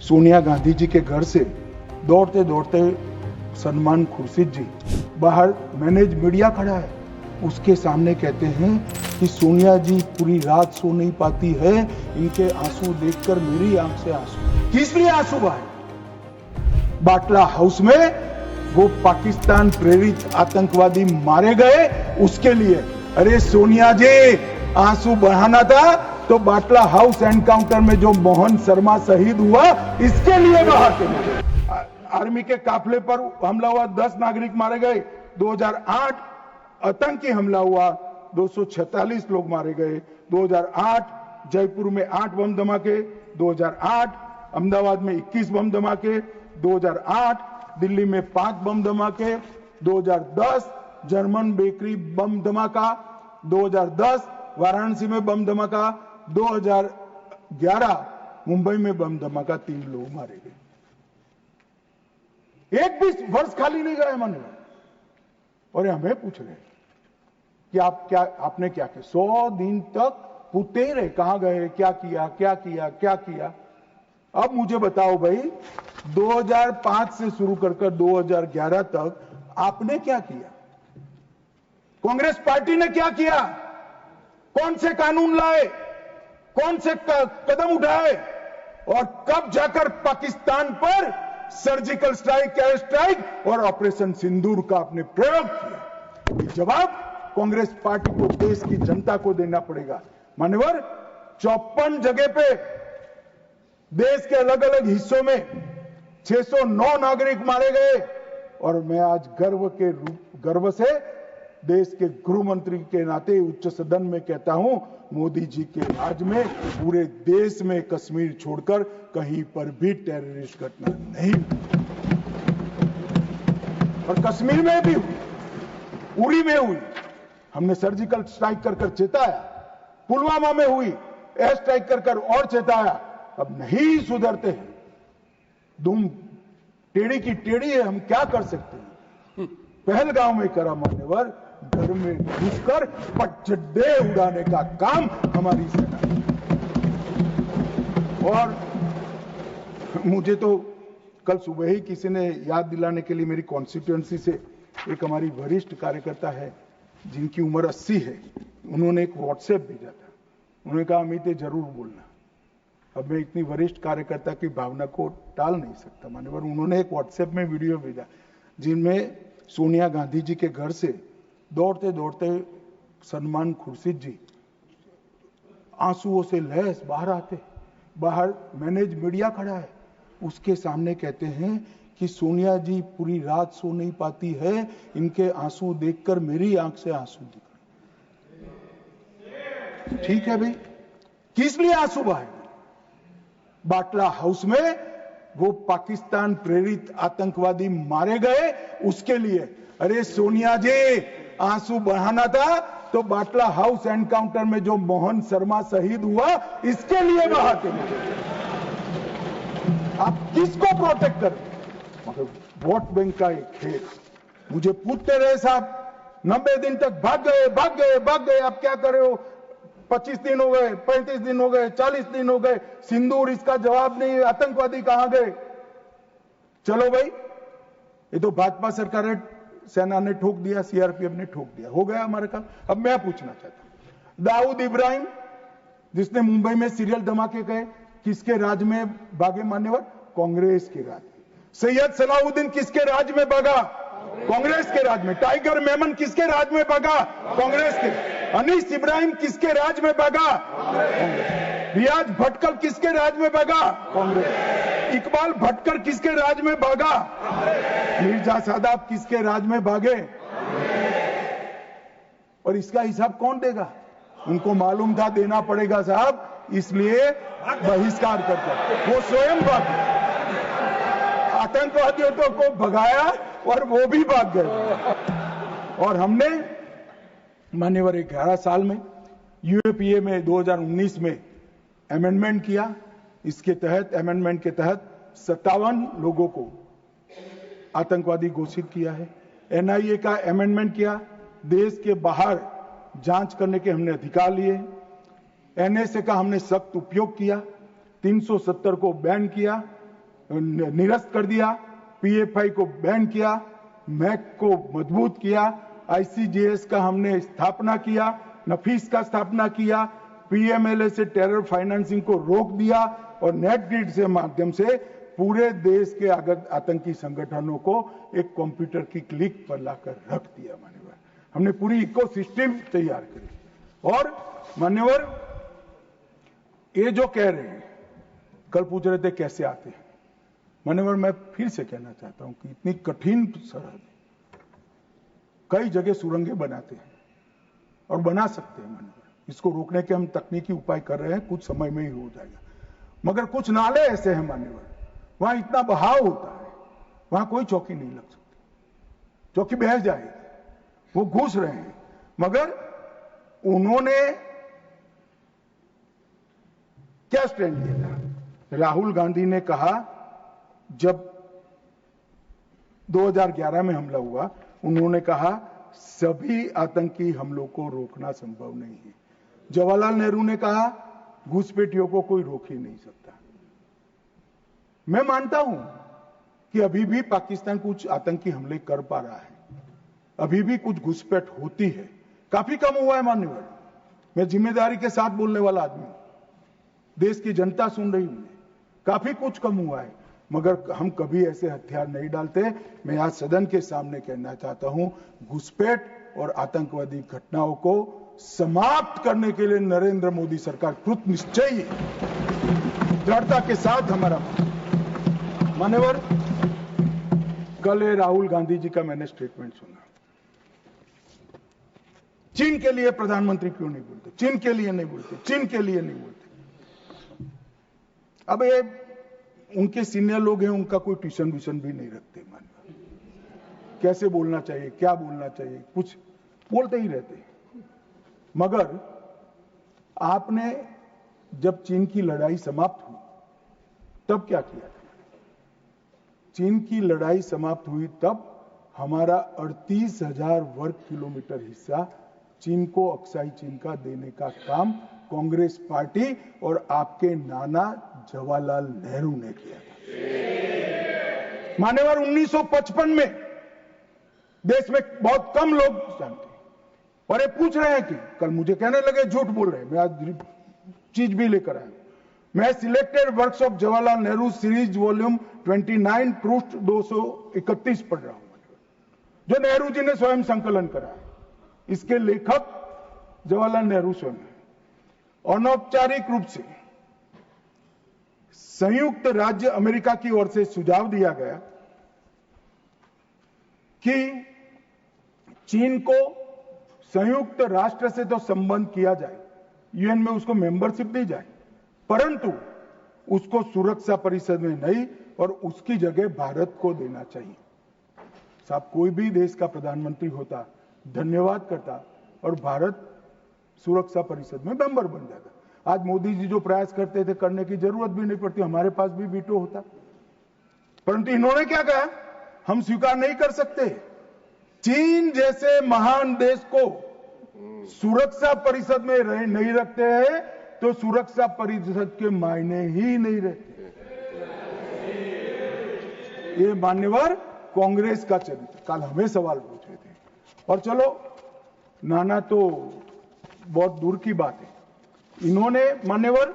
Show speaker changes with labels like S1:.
S1: सोनिया गांधी जी के घर से दौड़ते दौड़ते सलमान खुर्शीद जी बाहर मैनेज मीडिया खड़ा है, उसके सामने कहते हैं कि सोनिया जी पूरी रात सो नहीं पाती है, इनके आंसू देखकर मेरी आंख से आंसू। किस लिए आंसू बहाए? बाटला हाउस में वो पाकिस्तान प्रेरित आतंकवादी मारे गए, उसके लिए। अरे सोनिया जी, आंसू बहाना था तो बाटला हाउस एनकाउंटर में जो मोहन शर्मा शहीद हुआ, इसके लिए बहाते। आर्मी के काफिले पर हमला हुआ, 10 नागरिक मारे गए। 2008 आतंकी हमला हुआ, 246 लोग मारे गए। 2008 जयपुर में 8 बम धमाके, 2008 अहमदाबाद में 21 बम धमाके, 2008 दिल्ली में 5 बम धमाके, 2010 जर्मन बेकरी बम धमाका, 2010 वाराणसी में बम धमाका, 2011 मुंबई में बम धमाका, 3 लोग मारे गए। एक भी वर्ष खाली नहीं गए मन में। और हमें पूछ रहे कि आपने क्या किया? 100 दिन तक पूछते ही रहे, कहां गए, क्या किया, क्या किया, क्या किया। अब मुझे बताओ भाई, 2005 से शुरू कर 2011 तक आपने क्या किया? कांग्रेस पार्टी ने क्या किया? कौन से कानून लाए, कौन से कदम उठाए, और कब जाकर पाकिस्तान पर सर्जिकल स्ट्राइक, एयर स्ट्राइक और ऑपरेशन सिंदूर का आपने प्रयोग किया? जवाब कांग्रेस पार्टी को, देश की जनता को देना पड़ेगा। मान्यवर, 54 जगह पे देश के अलग अलग हिस्सों में 609 नागरिक मारे गए। और मैं आज गर्व से देश के गृह मंत्री के नाते उच्च सदन में कहता हूं, मोदी जी के राज में पूरे देश में कश्मीर छोड़कर कहीं पर भी टेररिस्ट घटना नहीं हुई। और कश्मीर में भी हुई, उरी में हुई, हमने सर्जिकल स्ट्राइक कर चेताया। पुलवामा में हुई, एयर स्ट्राइक कर और चेताया। अब नहीं सुधरते हैं, दुम टेढ़ी की टेढ़ी है, हम क्या कर सकते हैं? पहलगांव में करा मान्यवर, घर में घुसकर पटचड्डे उड़ाने का काम हमारी सेना। और मुझे तो कल सुबह ही किसी ने याद दिलाने के लिए, मेरी कॉन्स्टिट्यूएंसी से एक हमारी वरिष्ठ कार्यकर्ता है जिनकी उम्र 80 है, उन्होंने एक व्हाट्सएप भेजा था। उन्होंने कहा, अमित जरूर बोलना। अब मैं इतनी वरिष्ठ कार्यकर्ता की भावना को टाल नहीं सकता मान्यवर। उन्होंने एक व्हाट्सएप में वीडियो भेजा जिनमें सोनिया गांधी जी के घर से दौड़ते दौड़ते सलमान खुर्शीद जी आंसुओं से लहस बाहर आते, बाहर मैनेज मीडिया खड़ा है, उसके सामने कहते हैं कि सोनिया जी पूरी रात सो नहीं पाती है, इनके आंसू देखकर मेरी आंख से आंसू दिख रहे। ठीक है भाई, किस लिए आंसू बहाए? बाटला हाउस में वो पाकिस्तान प्रेरित आतंकवादी मारे गए, उसके लिए। अरे सोनिया जी, आंसू बहाना था तो बाटला हाउस एनकाउंटर में जो मोहन शर्मा शहीद हुआ, इसके लिए बहाते हैं। आप किसको प्रोटेक्ट करें? मतलब वोट बैंक का एक खेल। मुझे पूछते रहे साहब, 90 दिन तक भाग गए, आप क्या कर रहे हो? 25 दिन हो गए, 35 दिन हो गए, 40 दिन हो गए, सिंदूर इसका जवाब नहीं, आतंकवादी कहां गए? चलो भाई, ये तो भाजपा सरकार ने, सेना ने ठोक दिया, सीआरपीएफ ने ठोक दिया, हो गया हमारा काम। अब मैं पूछना चाहता हूं, दाऊद इब्राहिम जिसने मुंबई में सीरियल धमाके गए, किसके राज में भागे मान्यवर? कांग्रेस के राज में। सैयद सलाउद्दीन किसके राज में भागा? कांग्रेस के राज में। टाइगर मेमन किसके राज में भागा? कांग्रेस के। अनीस इब्राहिम किसके राज में भागा? रियाज भटकल किसके राज में भागा? कांग्रेस। इकबाल भटकर किसके राज में भागा? मिर्जा सादाब किसके राज में भागे? और इसका हिसाब कौन देगा? उनको मालूम था देना पड़ेगा साहब, इसलिए बहिष्कार करते। वो स्वयं भागे, आतंकवादियों को भगाया और वो भी भाग गए। और हमने मान्यवर 11 साल में यूएपीए में 2019 में अमेंडमेंट किया। इसके तहत, अमेंडमेंट के तहत 57 लोगों को आतंकवादी घोषित किया है। एनआईए का अमेंडमेंट किया, देश के बाहर जांच करने के हमने अधिकार लिए। एनएसए का हमने सख्त उपयोग किया, 370 को बैन किया। निरस्त कर दिया, पीएफआई को बैन किया, मैक को मजबूत किया, आईसीजेएस का हमने स्थापना किया, नफीस का स्थापना किया, पीएमएलए से टेरर फाइनेंसिंग को रोक दिया और नेट ग्रिड से माध्यम से पूरे देश के आतंकी संगठनों को एक कंप्यूटर की क्लिक पर लाकर रख दिया। मान्यवर, हमने पूरी इकोसिस्टम तैयार करी। और मान्यवर, ये जो कह रहे हैं, कल पूछ रहे थे कैसे आते हैं, मान्यवर मैं फिर से कहना चाहता हूं कि इतनी कठिन सरहद, कई जगह सुरंगें बनाते हैं और बना सकते हैं। मान्यवर, इसको रोकने के हम तकनीकी उपाय कर रहे हैं, कुछ समय में ही हो जाएगा। मगर कुछ नाले ऐसे हैं मान्यवर, वहां इतना बहाव होता है, वहां कोई चौकी नहीं लग सकती, चौकी बह जाएगी, वो घुस रहे हैं। मगर उन्होंने क्या स्टैंड लिया था? राहुल गांधी ने कहा, जब 2011 में हमला हुआ, उन्होंने कहा सभी आतंकी हमलों को रोकना संभव नहीं है। जवाहरलाल नेहरू ने कहा घुसपैठियों को कोई रोक ही नहीं सकता। मैं मानता हूं कि अभी भी पाकिस्तान कुछ आतंकी हमले कर पा रहा है, अभी भी कुछ घुसपैठ होती है, काफी कम हुआ है मान्यवर। मैं जिम्मेदारी के साथ बोलने वाला आदमी हूं, देश की जनता सुन रही हूं, काफी कुछ कम हुआ है, मगर हम कभी ऐसे हथियार नहीं डालते। मैं आज सदन के सामने कहना चाहता हूं, घुसपैठ और आतंकवादी घटनाओं को समाप्त करने के लिए नरेंद्र मोदी सरकार कृत निश्चयी है, दृढ़ता के साथ हमारा। मान्यवर, कल राहुल गांधी जी का मैंने स्टेटमेंट सुना, चीन के लिए प्रधानमंत्री क्यों नहीं बोलते, चीन के लिए नहीं बोलते, चीन के लिए नहीं बोलते। अब ये उनके सीनियर लोग हैं, उनका कोई ट्यूशन व्यूशन भी नहीं रखते। मान्यवर, कैसे बोलना चाहिए, क्या बोलना चाहिए, कुछ बोलते ही रहते हैं। मगर आपने जब चीन की लड़ाई समाप्त हुई तब क्या किया? चीन की लड़ाई समाप्त हुई तब हमारा 38,000 वर्ग किलोमीटर हिस्सा चीन को अक्साई चीन का देने का काम कांग्रेस पार्टी और आपके नाना जवाहरलाल नेहरू ने किया था। मान्यवर, 1955 में देश में बहुत कम लोग जानते हैं, और ये पूछ रहे हैं कि कल मुझे कहने लगे झूठ बोल रहे हैं, मैं आज चीज भी लेकर आया। मैं selected works of Jawaharlal Nehru series volume 29 पृष्ठ 231 पढ़ रहा हूं, जो नेहरू जी ने स्वयं संकलन करा है। इसके लेखक जवाहरलाल नेहरू स्वयं है। अनौपचारिक रूप से संयुक्त राज्य अमेरिका की ओर से सुझाव दिया गया कि चीन को संयुक्त राष्ट्र से तो संबंध किया जाए, यूएन में उसको मेंबरशिप दी जाए, परंतु उसको सुरक्षा परिषद में नहीं, और उसकी जगह भारत को देना चाहिए। साहब, कोई भी देश का प्रधानमंत्री होता, धन्यवाद करता और भारत सुरक्षा परिषद में मेंबर बन जाता। आज मोदी जी जो प्रयास करते थे, करने की जरूरत भी नहीं पड़ती, हमारे पास भी वीटो होता। परंतु इन्होंने क्या कहा, हम स्वीकार नहीं कर सकते। चीन जैसे महान देश को सुरक्षा परिषद में नहीं रखते हैं तो सुरक्षा परिषद के मायने ही नहीं रहते। ये मान्यवर कांग्रेस का चरित्र। कल हमें सवाल पूछे थे, और चलो नाना तो बहुत दूर की बात है, इन्होंने मान्यवर